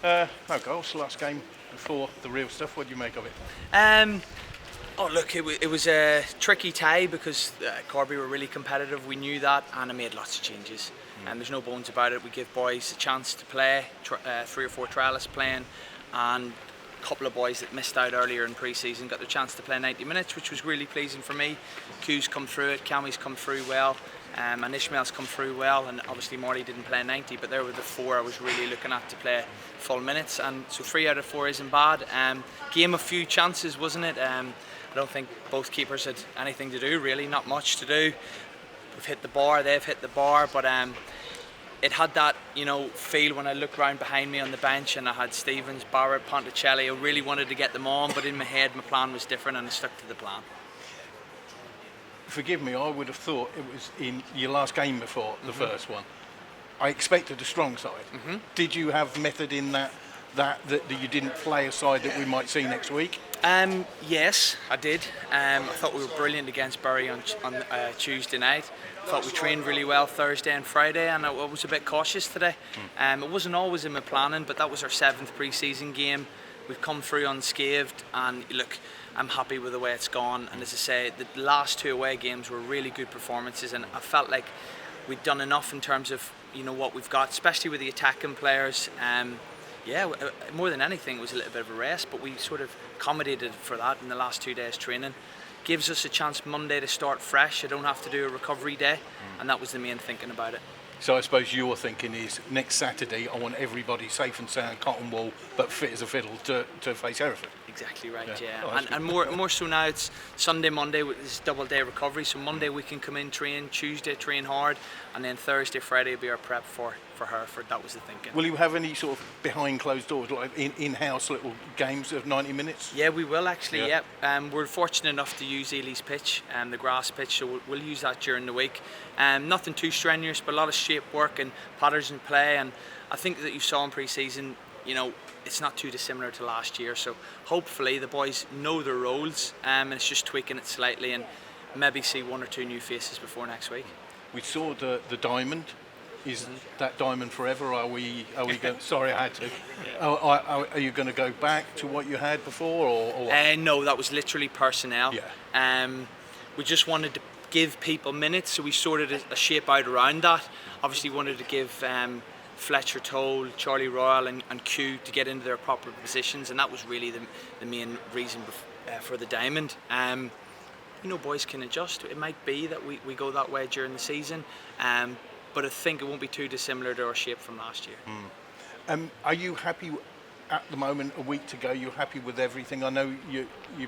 No goals. Last game before the real stuff. What do you make of it? Oh look, it was a tricky tie because Corby were really competitive. We knew that, and I made lots of changes. And there's no bones about it. We give boys a chance to play. 3 or 4 trialists playing, and a couple of boys that missed out earlier in pre-season got their chance to play 90 minutes, which was really pleasing for me. Hughes come through it, Cammy's come through well, and Ishmael's come through well, and obviously Marty didn't play 90, but there were the 4 I was really looking at to play full minutes, and so 3 out of 4 isn't bad. Game a few chances, wasn't it? I don't think both keepers had anything to do, really, not much to do. We've hit the bar, they've hit the bar, but it had that, feel when I looked round behind me on the bench and I had Stevens, Barrett, Ponticelli. I really wanted to get them on, but in my head my plan was different and I stuck to the plan. Forgive me, I would have thought it was in your last game before the first one. I expected a strong side. Did you have method in that you didn't play a side that we might see next week? Yes, I did. I thought we were brilliant against Bury on Tuesday night. I thought we trained really well Thursday and Friday, and I was a bit cautious today. It wasn't always in my planning, but that was our 7th pre-season game. We've come through unscathed, and look, I'm happy with the way it's gone. And as I say, the last 2 away games were really good performances, and I felt like we'd done enough in terms of what we've got, especially with the attacking players. More than anything, it was a little bit of a rest, but we sort of accommodated for that in the last 2 days training. Gives us a chance Monday to start fresh. I don't have to do a recovery day, and that was the main thinking about it. So I suppose your thinking is next Saturday I want everybody safe and sound, cotton wool, but fit as a fiddle to face Hereford. Exactly right, yeah. Oh, and more so now it's Sunday, Monday is double day recovery. So Monday we can come in, train, Tuesday train hard, and then Thursday, Friday will be our prep for Hereford. That was the thinking. Will you have any sort of behind closed doors, like in-house little games of 90 minutes? Yeah, we will actually, yeah. We're fortunate enough to use Ely's pitch, the grass pitch, so we'll use that during the week. Nothing too strenuous, but a lot of shape work and patterns in play, and I think that you saw in pre-season, it's not too dissimilar to last year, so hopefully the boys know their roles, and it's just tweaking it slightly and maybe see 1 or 2 new faces before next week. We saw the diamond. Is that diamond forever? Are we going? Sorry, I had to. Yeah. Are you going to go back to what you had before, or what? No, that was literally personnel. Yeah. We just wanted to give people minutes, so we sorted a shape out around that. Obviously, wanted to give Fletcher Toll, Charlie Royal, and Q to get into their proper positions, and that was really the main reason for the diamond. Boys can adjust. It might be that we go that way during the season. But I think it won't be too dissimilar to our shape from last year. Are you happy at the moment, a week to go? You're happy with everything? I know you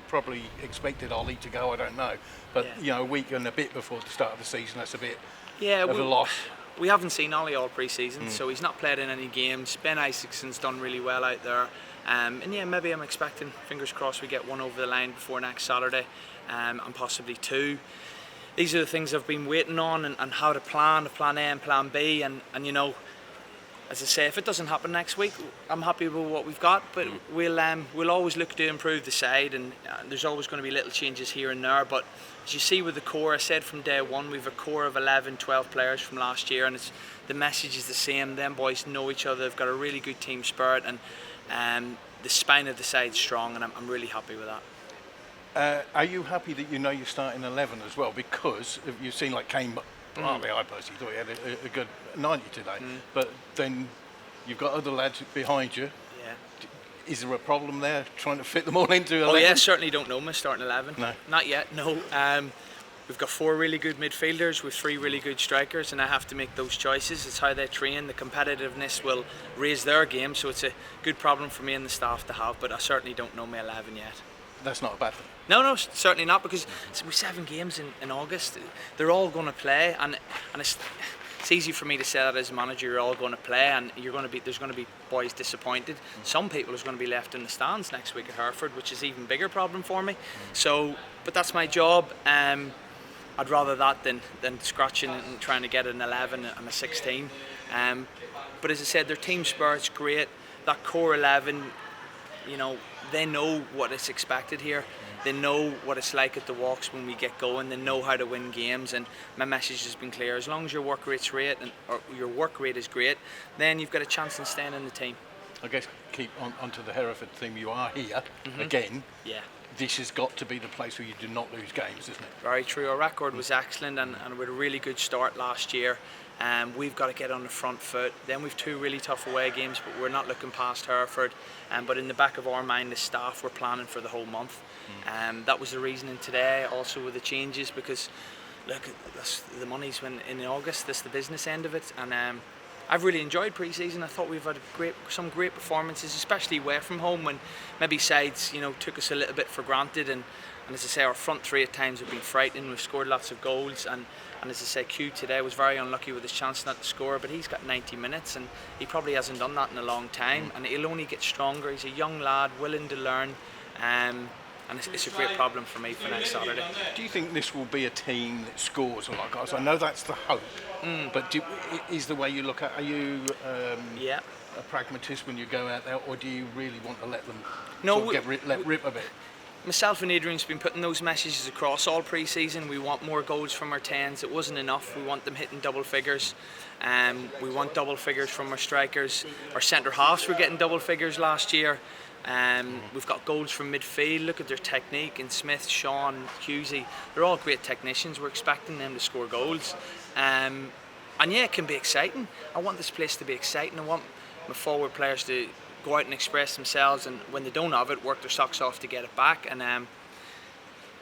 probably expected Ollie to go, I don't know. But, a week and a bit before the start of the season, that's a bit of a loss. We haven't seen Ollie all pre-season, so he's not played in any games. Ben Isaacson's done really well out there. Maybe I'm expecting, fingers crossed, we get 1 over the line before next Saturday, and possibly 2. These are the things I've been waiting on, and how to plan A and plan B, and as I say, if it doesn't happen next week, I'm happy with what we've got, but we'll always look to improve the side, and there's always going to be little changes here and there, but as you see with the core, I said from day one, we've a core of 11, 12 players from last year, and the message is the same. Them boys know each other, they've got a really good team spirit, and the spine of the side's strong, and I'm really happy with that. Are you happy that you're starting 11 as well? Because you've seen like Kane, partly I personally thought he had a good 90 today, but then you've got other lads behind you. Yeah. Is there a problem there trying to fit them all into 11? Oh yeah, certainly don't know my starting 11. No. Not yet, no. We've got 4 really good midfielders with 3 really good strikers, and I have to make those choices. It's how they train. The competitiveness will raise their game, so it's a good problem for me and the staff to have, but I certainly don't know my 11 yet. That's not a bad thing. No, certainly not, because we've 7 games in August. They're all going to play, and it's easy for me to say that as a manager. You're all going to play, and there's going to be boys disappointed. Some people are going to be left in the stands next week at Hereford, which is an even bigger problem for me. So, but that's my job. I'd rather that than scratching and trying to get an 11 and a 16. But as I said, their team spirit's great. That core 11, they know what is expected here. They know what it's like at the walks when we get going. They know how to win games, and my message has been clear. As long as your work rate is great, then you've got a chance in staying in the team. I guess keep onto the Hereford theme. You are here again. Yeah. This has got to be the place where you do not lose games, isn't it? Very true. Our record was excellent, and we had a really good start last year. We've got to get on the front foot. Then we've 2 really tough away games, but we're not looking past Hereford. But in the back of our mind, the staff, we're planning for the whole month. That was the reasoning today, also with the changes, because look, the money's in August. This is the business end of it, and I've really enjoyed pre-season. I thought we've had some great performances, especially away from home, when maybe sides took us a little bit for granted. And as I say, our front 3 at times have been frightening. We've scored lots of goals, and as I say, Q today was very unlucky with his chance not to score, but he's got 90 minutes, and he probably hasn't done that in a long time. And he'll only get stronger. He's a young lad, willing to learn. And it's a great problem for me for next Saturday. Do you think this will be a team that scores a lot of goals? I know that's the hope, but is the way you look at, are you a pragmatist when you go out there, or do you really want to let them let rip a bit? Myself and Adrian's been putting those messages across all pre-season. We want more goals from our 10s. It wasn't enough. We want them hitting double figures. We want double figures from our strikers. Our centre halves were getting double figures last year. We've got goals from midfield. Look at their technique, and Smith, Sean, Hughesy, they're all great technicians. We're expecting them to score goals, and yeah, it can be exciting. I want this place to be exciting. I want my forward players to go out and express themselves, and when they don't have it, work their socks off to get it back. And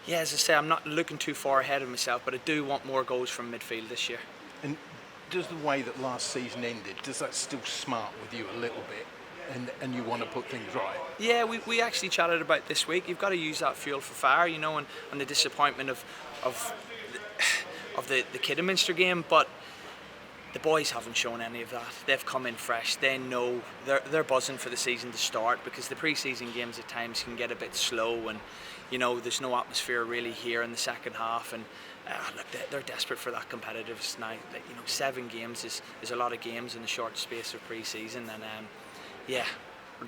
yeah, as I say, I'm not looking too far ahead of myself, but I do want more goals from midfield this year. And does the way that last season ended, does that still smart with you a little bit? And you want to put things right? Yeah, we actually chatted about this week. You've got to use that fuel for fire, and the disappointment of the Kidderminster game. But the boys haven't shown any of that. They've come in fresh. They know they're buzzing for the season to start, because the pre-season games at times can get a bit slow, and there's no atmosphere really here in the second half. And look, they're desperate for that competitiveness now. 7 games is a lot of games in the short space of pre-season, and yeah,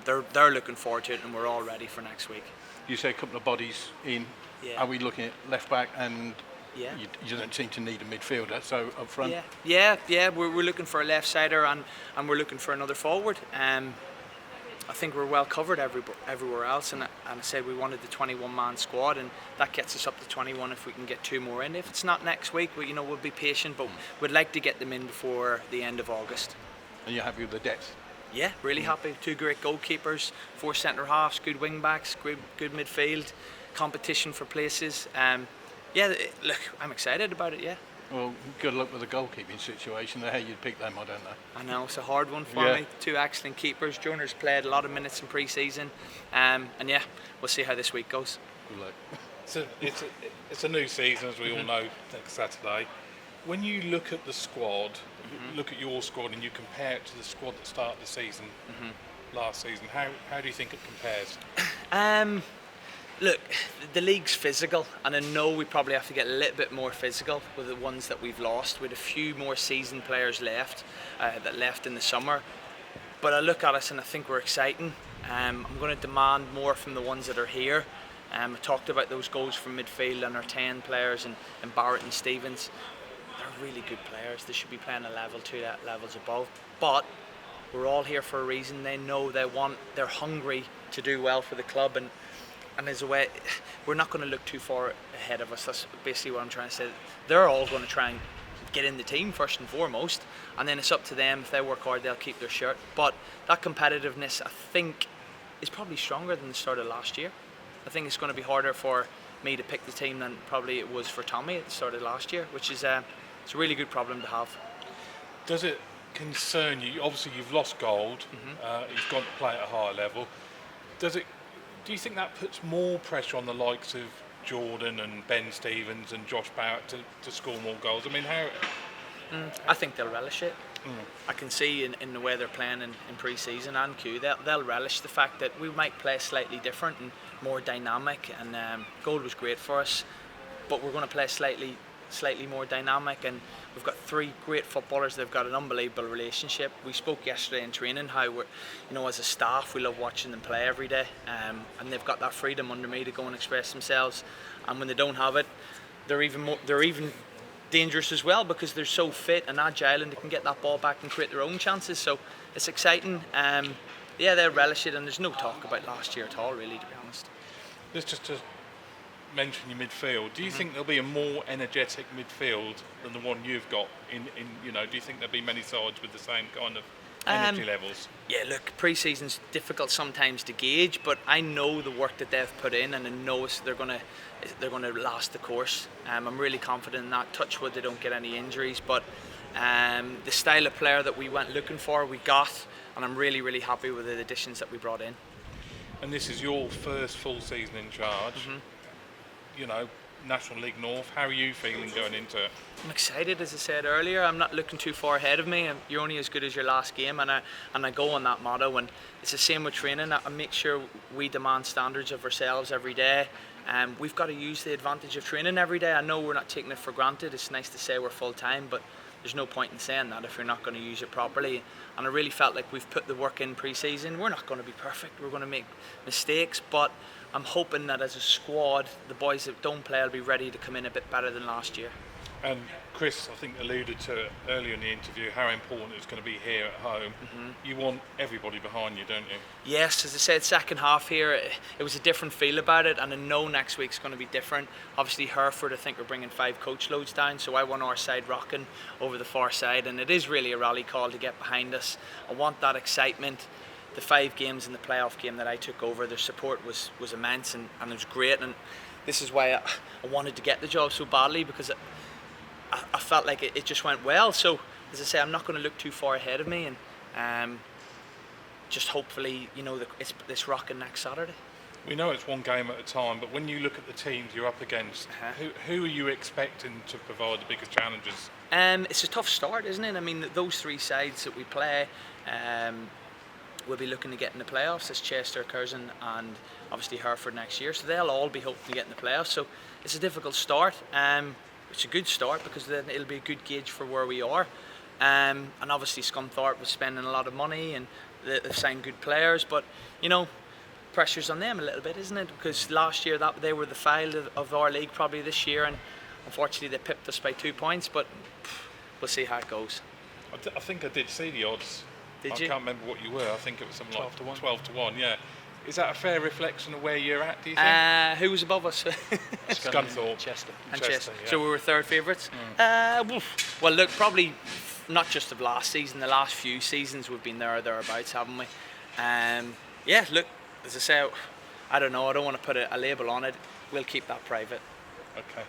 they're looking forward to it, and we're all ready for next week. You say a couple of bodies in. Yeah. Are we looking at left back, and yeah, you don't seem to need a midfielder, so up front? Yeah. We're looking for a left sider, and we're looking for another forward. I think we're well covered everywhere else, and I said we wanted the 21-man squad, and that gets us up to 21 if we can get 2 more in. If it's not next week, we'll be patient, but we'd like to get them in before the end of August. And you're happy with the depth? Yeah, really happy. 2 great goalkeepers, 4 centre halves, good wing backs, good midfield, competition for places. Yeah, look, I'm excited about it. Yeah. Well, good luck with the goalkeeping situation. How you'd pick them, I don't know. I know, it's a hard one for me. 2 excellent keepers. Joner's played a lot of minutes in pre-season, and yeah, we'll see how this week goes. Good luck. So it's a new season, as we all know, next Saturday. When you look at the squad, look at your squad, and you compare it to the squad that started the season last season, how do you think it compares? Look, the league's physical, and I know we probably have to get a little bit more physical with the ones that we've lost, with a few more seasoned players left that left in the summer. But I look at us and I think we're exciting. I'm going to demand more from the ones that are here. I talked about those goals from midfield and our 10 players, and Barrett and Stevens. They're really good players. They should be playing a level 2 levels above. But we're all here for a reason. They know they're hungry to do well for the club, and as a way, we're not going to look too far ahead of us. That's basically what I'm trying to say. They're all going to try and get in the team first and foremost, and then it's up to them. If they work hard, they'll keep their shirt. But that competitiveness, I think, is probably stronger than the start of last year. I think it's going to be harder for me to pick the team than probably it was for Tommy at the start of last year, which is it's a really good problem to have. Does it concern you? Obviously, you've lost gold. You've got to play at a higher level. Do you think that puts more pressure on the likes of Jordan and Ben Stevens and Josh Barrett to score more goals? I mean, how? I think they'll relish it. I can see in the way they're playing in pre-season and Q, they'll relish the fact that we might play slightly different and more dynamic. And gold was great for us, but we're going to play slightly more dynamic, and we've got 3 great footballers. They've got an unbelievable relationship. We spoke yesterday in training how we're, as a staff, we love watching them play every day, and they've got that freedom under me to go and express themselves. And when they don't have it, they're even dangerous as well, because they're so fit and agile, and they can get that ball back and create their own chances. So it's exciting. yeah, they'll relish it, and there's no talk about last year at all, really, to be honest. Just to mention your midfield, do you think there'll be a more energetic midfield than the one you've got in do you think there'll be many sides with the same kind of energy levels? Yeah, look, pre-season's difficult sometimes to gauge, but I know the work that they've put in, and I know they're gonna last the course. I'm really confident in that. Touch wood, they don't get any injuries, but the style of player that we went looking for, we got, and I'm really, really happy with the additions that we brought in. And this is your first full season in charge. National League North. How are you feeling going into it? I'm excited, as I said earlier. I'm not looking too far ahead of me. You're only as good as your last game, and I go on that motto. And it's the same with training. I make sure we demand standards of ourselves every day. We've got to use the advantage of training every day. I know we're not taking it for granted. It's nice to say we're full time, but there's no point in saying that if you're not going to use it properly. And I really felt like we've put the work in pre-season. We're not going to be perfect. We're going to make mistakes, but I'm hoping that as a squad, the boys that don't play will be ready to come in a bit better than last year. And Chris, I think, alluded to it earlier in the interview how important it's going to be here at home. You want everybody behind you, don't you? Yes, as I said, second half here, it was a different feel about it, and I know next week's going to be different. Obviously, Hereford, I think we're bringing 5 coach loads down, so I want our side rocking over the far side, and it is really a rally call to get behind us. I want that excitement. The 5 games in the playoff game that I took over, their support was immense, and it was great, and this is why I wanted to get the job so badly, because I felt like it just went well. So as I say, I'm not going to look too far ahead of me, and just hopefully it's this rocking next Saturday. We know it's one game at a time, but when you look at the teams you're up against, who are you expecting to provide the biggest challenges? It's a tough start, isn't it? I mean, those 3 sides that we play, we'll be looking to get in the playoffs. It's Chester, Curzon, and obviously Hereford next year, so they'll all be hoping to get in the playoffs. So it's a difficult start. It's a good start because then it'll be a good gauge for where we are. And obviously Scunthorpe was spending a lot of money, and they've signed good players, but pressure's on them a little bit, isn't it? Because last year they were the failed of our league probably this year, and unfortunately they pipped us by 2 points, but we'll see how it goes. I think I did see the odds. Did I you? can't remember what you were. I think it was something 12 to 1. 12 to 1, yeah. Is that a fair reflection of where you're at, do you think? Who was above us? Scunthorpe. Chester. And Chester, Chester. yeah. So we were third favourites. Well, look, probably not just of last season. The last few seasons we've been there or thereabouts, haven't we? Yeah, look, as I say, I don't know. I don't want to put a label on it. We'll keep that private. Okay.